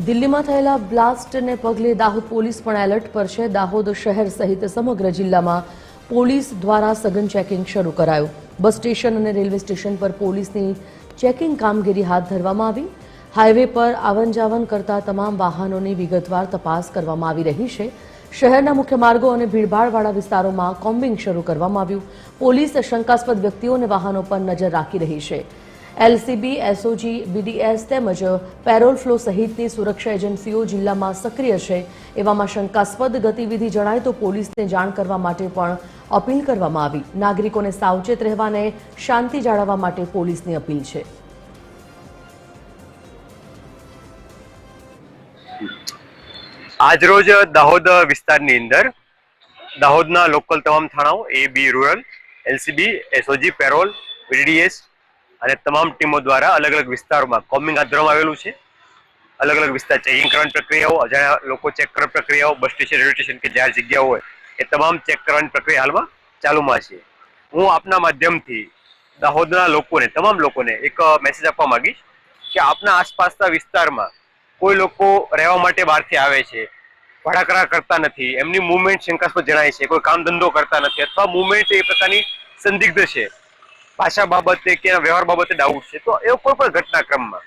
દિલ્હીમાં થયેલા બ્લાસ્ટને પગલે દાહોદ પોલીસ પણ એલર્ટ પર છે। દાહોદ શહેર સહિત સમગ્ર જિલ્લામાં પોલીસ દ્વારા સઘન ચેકિંગ શરૂ કરાયું। બસ સ્ટેશન અને રેલવે સ્ટેશન પર પોલીસની ચેકિંગ કામગીરી હાથ ધરવામાં આવી। હાઈવે પર આવન જાવન કરતા તમામ વાહનોની વિગતવાર તપાસ કરવામાં આવી રહી છે। શહેરના મુખ્ય માર્ગો અને ભીડભાડવાળા વિસ્તારોમાં કોમ્બિંગ શરૂ કરવામાં આવ્યું। પોલીસ શંકાસ્પદ વ્યક્તિઓ અને વાહનો પર નજર રાખી રહી છે। એલસીબી, એસઓજી, બીડીએસ તેમજ પેરોલ ફ્લો સહિતની સુરક્ષા એજન્સીઓ જિલ્લામાં સક્રિય છે। એવામાં શંકાસ્પદ ગતિવિધિ જણાય તો પોલીસને જાણ કરવા માટે પણ અપીલ કરવામાં આવી। નાગરિકોને સાવચેત રહેવા અને શાંતિ જાળવવા માટે પોલીસની અપીલ છે। આજરોજ દાહોદ વિસ્તારની અંદર દાહોદના લોકલ તમામ થાણાઓ A B rural, LCB, SOG, parole, BDS અને તમામ ટીમો દ્વારા અલગ અલગ વિસ્તારોમાં કોમ્બિંગ હાથ ધરવામાં આવેલું છે। અલગ અલગ વિસ્તાર ચેકિંગ કરવાની પ્રક્રિયાઓ, અજાણ્યા લોકો ચેક કરવાની પ્રક્રિયાઓ, બસ સ્ટેશન, રેલવે સ્ટેશન કે જ્યાં જગ્યા હોય એ તમામ ચેક કરવાની પ્રક્રિયા હાલમાં ચાલુમાં છે। હું આપના માધ્યમથી દાહોદના લોકોને, તમામ લોકોને એક મેસેજ આપવા માંગીશ કે આપના આસપાસના વિસ્તારમાં કોઈ લોકો રહેવા માટે બહારથી આવે છે, ભાડાકરા કરતા નથી, એમની મૂવમેન્ટ શંકાસ્પદ જણાય છે, કોઈ કામ ધંધો કરતા નથી અથવા મૂવમેન્ટ એ પ્રકારની સંદિગ્ધ છે, ભાષા બાબતે કે વ્યવહાર બાબતે ડાઉટ છે, તો એવો કોઈ પણ ઘટનાક્રમમાં